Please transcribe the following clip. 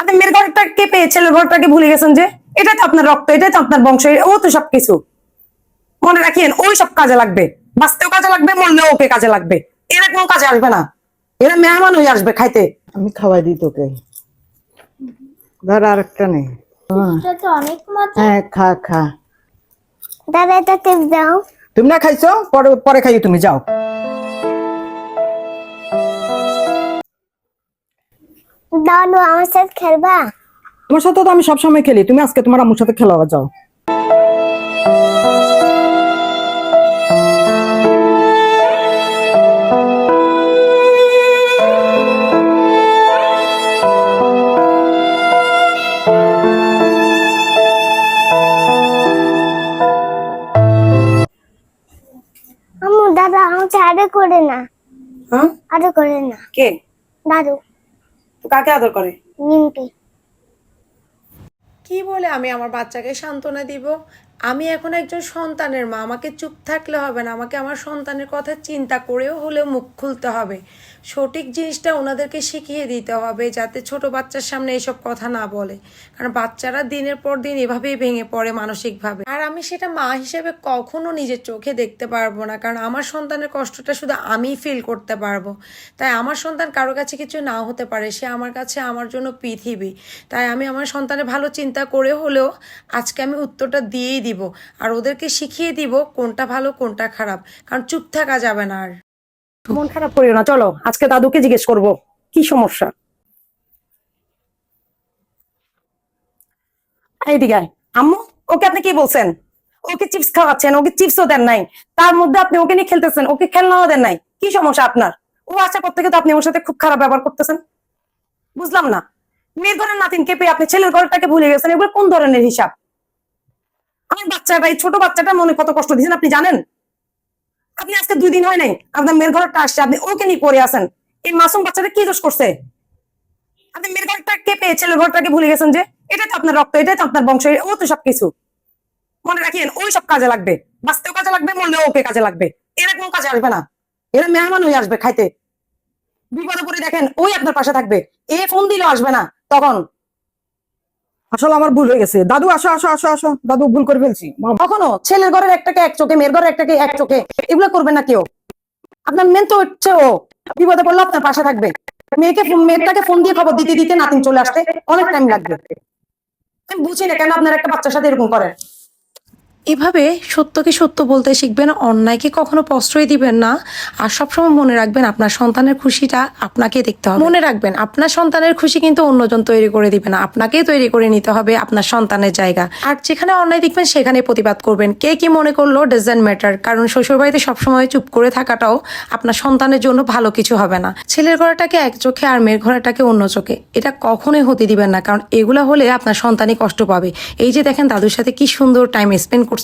আপনি মেয়ের ঘরটাকে পেয়ে ছেলের ঘরটাকে ভুলে গেছেন যে এটাই তো আপনার রক্ত, এটাই তো আপনার বংশ, ও তো সবকিছু। মনে রাখিয়েন ওই সব কাজে লাগবে, বাঁচতেও কাজে লাগবে, মরলেও ওকে কাজে লাগবে। এরা কোনো কাজে আসবে না, এরা মেহমান হয়ে আসবে খাইতে। আমি খাওয়াই দিই তোকে। ধর আর একটা নেই। এটা তো অনেক মজা। হ্যাঁ খা খা। দাদা এটা টিপ দাও। তুমি না খাইছো, পরে পরে খাইও, তুমি যাও। দাদু আমার সাথে খেলবা? তোমার সাথে তো আমি সবসময় খেলি, তুমি আজকে তোমার আম্মুর সাথে খেলা যাও। আম্মু দাদা আমাকে আদর করে না। হ্যাঁ, আদর করে না। কে? দাদু। তো কাকে আদর করে? নিমকি। কি বলে আমি আমার বাচ্চাকে সান্ত্বনা দিব? আমি এখন একজন সন্তানের মা, আমাকে চুপ থাকলে হবে না, আমাকে আমার সন্তানের কথা চিন্তা করেও হলেও মুখ খুলতে হবে। সঠিক জিনিসটা ওনাদেরকে শিখিয়ে দিতে হবে যাতে ছোট বাচ্চার সামনে এসব কথা না বলে, কারণ বাচ্চারা দিনের পর দিন এভাবেই ভেঙে পড়ে মানসিকভাবে। আর আমি সেটা মা হিসেবে কখনো নিজের চোখে দেখতে পারবো না, কারণ আমার সন্তানের কষ্টটা শুধু আমিই ফিল করতে পারবো। তাই আমার সন্তান কারো কাছে কিছু নাও হতে পারে, সে আমার কাছে আমার জন্য পৃথিবী। তাই আমি আমার সন্তানের ভালো চিন্তা করে হলেও আজকে আমি উত্তরটা দিয়েই দিব, আর ওদেরকে শিখিয়ে দিব কোনটা ভালো কোনটা খারাপ, কারণ চুপ থাকা যাবে না আর। মন খারাপ করিও না, চলো আজকে দাদুকে জিজ্ঞেস করব কি সমস্যা। এইদিকে আয়। আম্মু, ওকে আপনি কি বলছেন? ওকে চিপস খাওয়াচ্ছেন, ওকে চিপসও দেন নাই, তার মধ্যে আপনি ওকে নিয়ে খেলতেছেন, ওকে খেলনাও দেন নাই। কি সমস্যা আপনার? ও আসার পর থেকে তো আপনি ওর সাথে খুব খারাপ ব্যবহার করতেছেন। বুঝলাম না, মেয়ের ঘরের নাতিনকে পেয়ে আপনি ছেলের ঘরটাকে ভুলে গেছেন, এগুলো কোন ধরনের হিসাব? আমার বাচ্চাটা, এই ছোট বাচ্চাটা মনে কত কষ্ট দিয়েছেন আপনি জানেন? আপনি আজকে 2 দিন হয় নাই আপনার মেয়ের ঘরটা আসছে, আপনি ওকে নিয়ে পড়ে আছেন। এই মাসুম বাচ্চাটা কি দোষ করছে? আপনি মেয়ের ঘরটাকে পেয়ে ছেলের ঘরটাকে ভুলে গেছেন যে এটাই তো আপনার রক্ত, এটাই তো আপনার বংশ, ও তো সবকিছু। মনে রাখিয়েন ওই সব কাজে লাগবে, বাঁচতেও কাজে লাগবে, মরলেও ওকে কাজে লাগবে। এরা কোনো কাজে আসবে না, এরা মেহমান হয়ে আসবে খাইতে। বিপদে পড়ে দেখেন ওই আপনার পাশে থাকবে, এ ফোন দিলেও আসবে না তখন। আসলে আমার ভুল হয়ে গেছে, দাদু আসো আসো আসো আসো, দাদু ভুল করে ফেলছি। কখনো ছেলের ঘরের একটাকে এক চোখে, মেয়ের ঘরের একটাকে এক চোখে, এগুলো করবে না কেউ। আপনার মেন তো হচ্ছে ও, বিপদে পড়লে আপনার পাশে থাকবে। মেয়েটাকে ফোন দিয়ে খবর দিতে দিতে নাতিন চলে আসতে অনেক টাইম লাগবে। আমি বুঝি না কেন আপনার একটা বাচ্চার সাথে এরকম করেন। এভাবে সত্যকে সত্য বলতে শিখবেন, অন্যায়কে কখনো প্রশ্রয় দিবেন না। আর সবসময় মনে রাখবেন আপনার সন্তানের খুশিটা আপনাকে দেখতে হবে। মনে রাখবেন আপনার সন্তানের খুশি কিন্তু অন্যজন তৈরি করে দিবে না, আপনাকেই তৈরি করে নিতে হবে আপনার সন্তানের জায়গা। আর যেখানে অন্যায় দেখবেন সেখানে প্রতিবাদ করবেন। কে কি মনে করলো ডাজন্ট ম্যাটার, কারণ শ্বশুরবাড়িতে সবসময় চুপ করে থাকাটাও আপনার সন্তানের জন্য ভালো কিছু হবে না। ছেলের ঘোড়াটাকে এক চোখে আর মেয়ের ঘোড়াটাকে অন্য চোখে, এটা কখনোই হতে দিবেন না, কারণ এগুলা হলে আপনার সন্তানই কষ্ট পাবে। এই যে দেখেন দাদুর সাথে কি সুন্দর টাইম স্পেন্ড করছে।